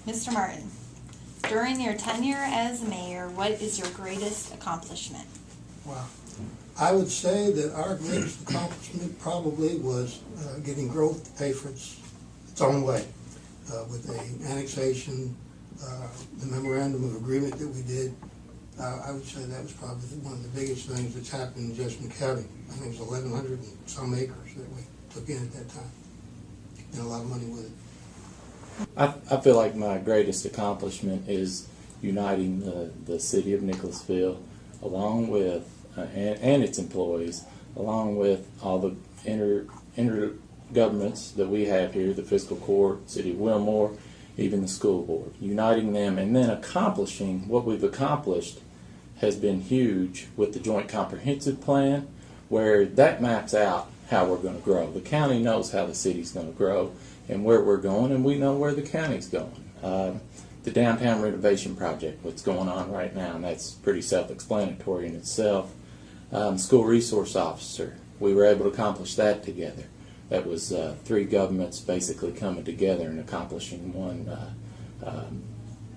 Mr. Martin, during your tenure as mayor, what is your greatest accomplishment? Wow. I would say that our greatest accomplishment probably was getting growth to pay for its own way. With the annexation, the memorandum of agreement that we did, I would say that was probably one of the biggest things that's happened in Jessamine County. I think it was 1,100 and some acres that we took in at that time, and a lot of money with it. I feel like my greatest accomplishment is uniting the city of Nicholasville along with and its employees, along with all the intergovernments that we have here, the fiscal court, city of Wilmore, even the school board. Uniting them and then accomplishing what we've accomplished has been huge with the joint comprehensive plan, where that maps out how we're going to grow. The county knows how the city's going to grow and where we're going, and we know where the county's going. The downtown renovation project, what's going on right now, and that's pretty self-explanatory in itself. School resource officer, we were able to accomplish that together. That was three governments basically coming together and accomplishing one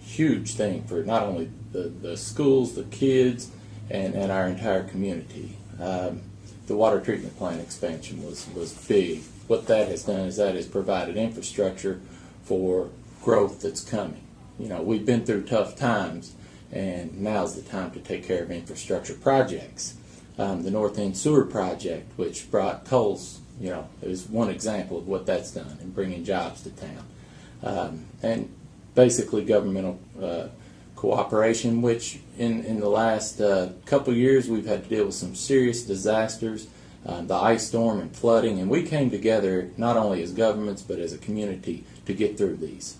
huge thing for not only the schools, the kids, and our entire community. The water treatment plant expansion was big. What that has done is that has provided infrastructure for growth that's coming. You know, we've been through tough times, and now's the time to take care of infrastructure projects. The North End Sewer Project, which brought tolls, you know, is one example of what that's done in bringing jobs to town. And basically governmental cooperation, which in the last couple years we've had to deal with some serious disasters, the ice storm and flooding, and we came together not only as governments but as a community to get through these.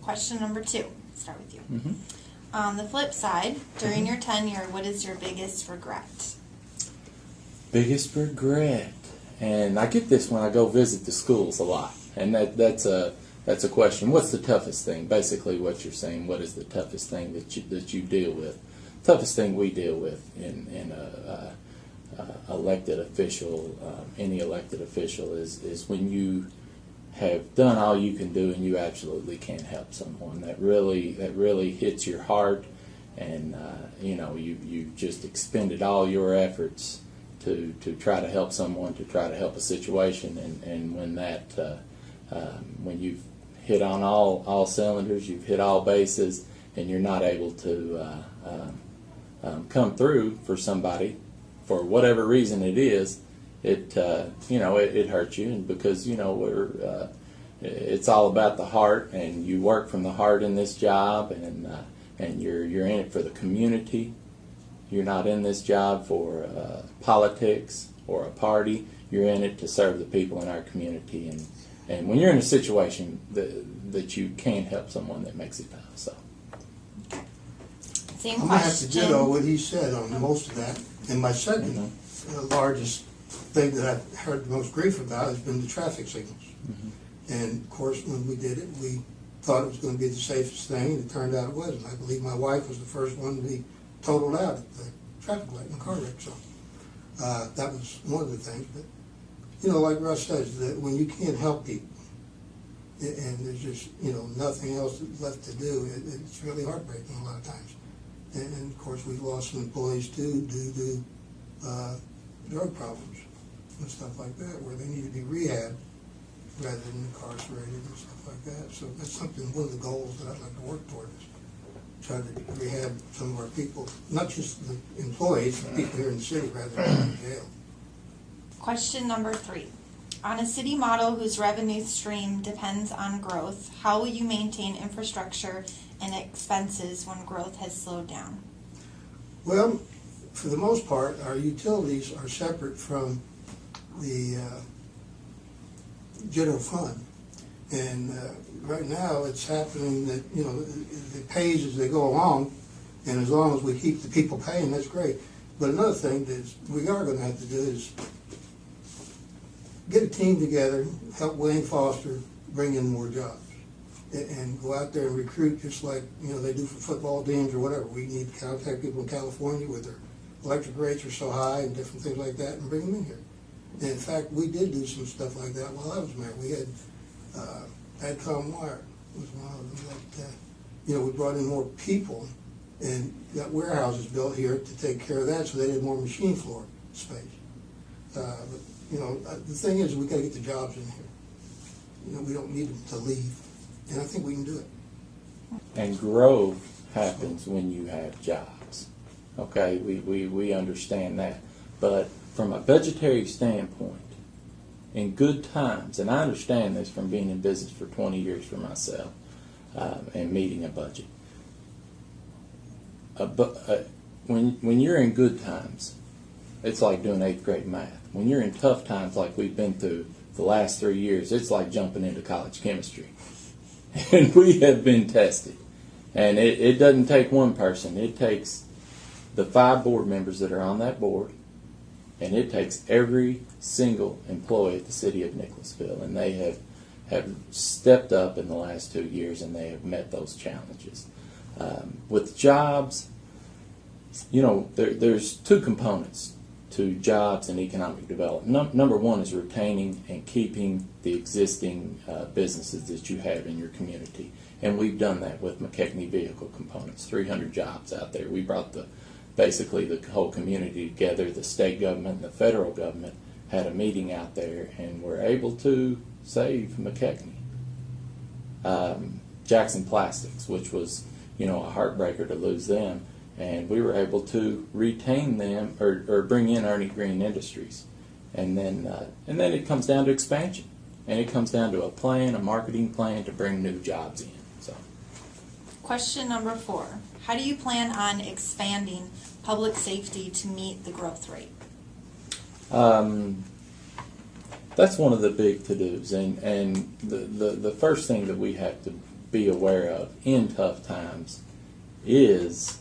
Question number 2. Start with you. Mm-hmm. On the flip side, during your tenure, what is your biggest regret? Biggest regret, and I get this when I go visit the schools a lot, and that's a question. What's the toughest thing? Basically, what you're saying. What is the toughest thing that you deal with? Toughest thing we deal with in a elected official, any elected official, is when you have done all you can do and you absolutely can't help someone. That really hits your heart, and you know, you just expended all your efforts to try to help someone, to try to help a situation, and when that when you've hit on all cylinders, you've hit all bases, and you're not able to come through for somebody for whatever reason it is, it you know, it hurts you, and because, you know, it's all about the heart, and you work from the heart in this job, and you're in it for the community. You're not in this job for politics or a party. You're in it to serve the people in our community, and when you're in a situation that you can't help someone, that makes it tough. So Same I'm going to have to question. ditto what he said on most of that. And my second largest thing that I've heard the most grief about has been the traffic signals. And of course, when we did it, we thought it was going to be the safest thing, and it turned out it wasn't. I believe my wife was the first one to be totaled out at the traffic light in a car wreck. So that was one of the things. But, you know, like Russ says, that when you can't help people and there's just, you know, nothing else left to do, it's really heartbreaking a lot of times. And of course, we've lost some employees too due to drug problems and stuff like that, where they need to be rehabbed rather than incarcerated and stuff like that. So that's something, one of the goals that I'd like to work toward is try to rehab some of our people, not just the employees, but people here in the city rather than in jail. Question number 3. On a city model whose revenue stream depends on growth, how will you maintain infrastructure and expenses when growth has slowed down? Well, for the most part, our utilities are separate from the general fund. And right now, it's happening that, you know, it pays as they go along, and as long as we keep the people paying, that's great. But another thing that we are going to have to do is get a team together, help Wayne Foster bring in more jobs, and go out there and recruit just like, you know, they do for football teams or whatever. We need to contact people in California where their electric rates are so high and different things like that, and bring them in here. And in fact, we did do some stuff like that while I was mayor. We had AdCom Wire was one of them that, we brought in more people and got warehouses built here to take care of that, so they had more machine floor space. But, the thing is, we gotta get the jobs in here. We don't need them to leave, and I think we can do it. And growth happens when you have jobs. Okay, we understand that. But from a budgetary standpoint, in good times, and I understand this from being in business for 20 years for myself, and meeting a budget. When you're in good times, it's like doing 8th grade math. When you're in tough times like we've been through the last 3 years, it's like jumping into college chemistry. And we have been tested. And it doesn't take one person. It takes the 5 board members that are on that board, and it takes every single employee at the city of Nicholasville. And they have stepped up in the last 2 years, and they have met those challenges. With jobs, there's 2 components to jobs and economic development. Number one is retaining and keeping the existing businesses that you have in your community. And we've done that with McKechnie Vehicle Components, 300 jobs out there. We brought basically the whole community together. The state government and the federal government had a meeting out there, and we're able to save McKechnie. Jackson Plastics, which was a heartbreaker to lose them, and we were able to retain them or bring in Ernie Green Industries, and then it comes down to expansion, and it comes down to a marketing plan to bring new jobs in. So, Question number 4: how do you plan on expanding public safety to meet the growth rate? That's one of the big to-dos, and the first thing that we have to be aware of in tough times is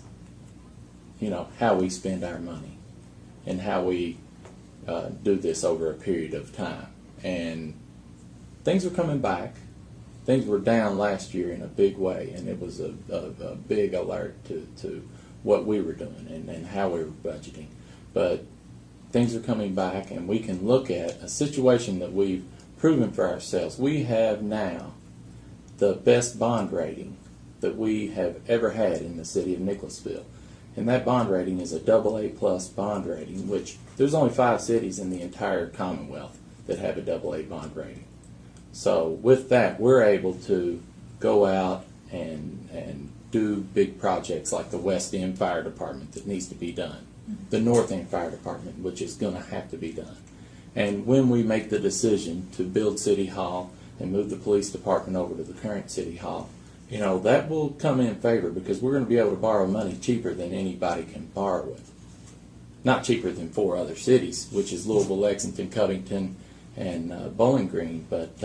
how we spend our money and how we do this over a period of time. And things are coming back. Things were down last year in a big way, and it was a big alert to what we were doing and how we were budgeting. But things are coming back, and we can look at a situation that we've proven for ourselves. We have now the best bond rating that we have ever had in the city of Nicholasville. And that bond rating is a AA+ bond rating, which there's only 5 cities in the entire Commonwealth that have a AA bond rating. So with that, we're able to go out and do big projects like the West End Fire Department that needs to be done, the North End Fire Department, which is going to have to be done. And when we make the decision to build City Hall and move the police department over to the current City Hall, that will come in favor because we're going to be able to borrow money cheaper than anybody can borrow with. Not cheaper than 4 other cities, which is Louisville, Lexington, Covington, and Bowling Green, but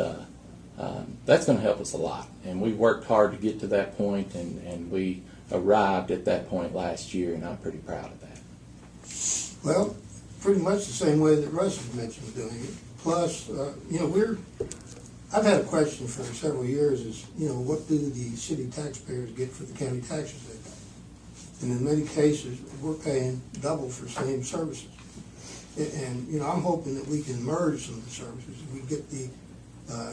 that's going to help us a lot. And we worked hard to get to that point, and we arrived at that point last year, and I'm pretty proud of that. Well, pretty much the same way that Russ has mentioned doing it. Plus, I've had a question for several years is, what do the city taxpayers get for the county taxes they pay? And in many cases, we're paying double for same services. And I'm hoping that we can merge some of the services. We get the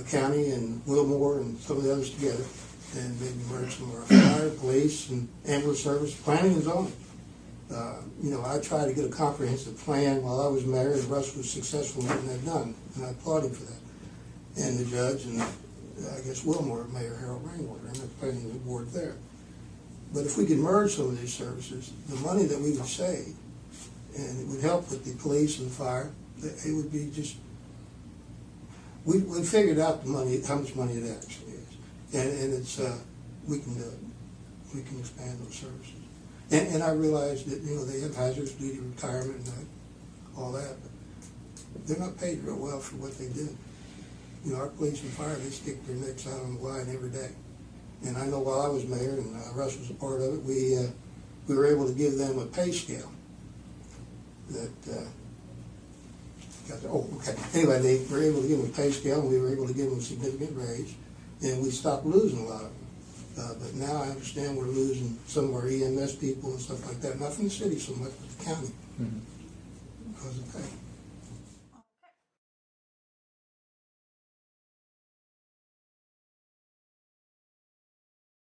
county and Wilmore and some of the others together, and maybe merge some of our fire, police, and ambulance service, planning and zoning. I tried to get a comprehensive plan while I was mayor, and Russ was successful in getting that done, and I applaud him for that. And the judge, and I guess Wilmore, Mayor Harold Rainwater, and the planning board there. But if we could merge some of these services, the money that we would save, and it would help with the police and the fire, it would be just, we figured out the money, how much money it actually is. And it's, we can do it. We can expand those services. And I realized that, they have hazardous duty retirement and all that, but they're not paid real well for what they do. Our police and fire, they stick their necks out on the line every day. And I know while I was mayor, and Russ was a part of it, we were able to give them a pay scale that, Anyway, they were able to give them a pay scale, and we were able to give them a significant raise, and we stopped losing a lot of them. But now I understand we're losing some of our EMS people and stuff like that, not from the city so much, but the county, because of pay.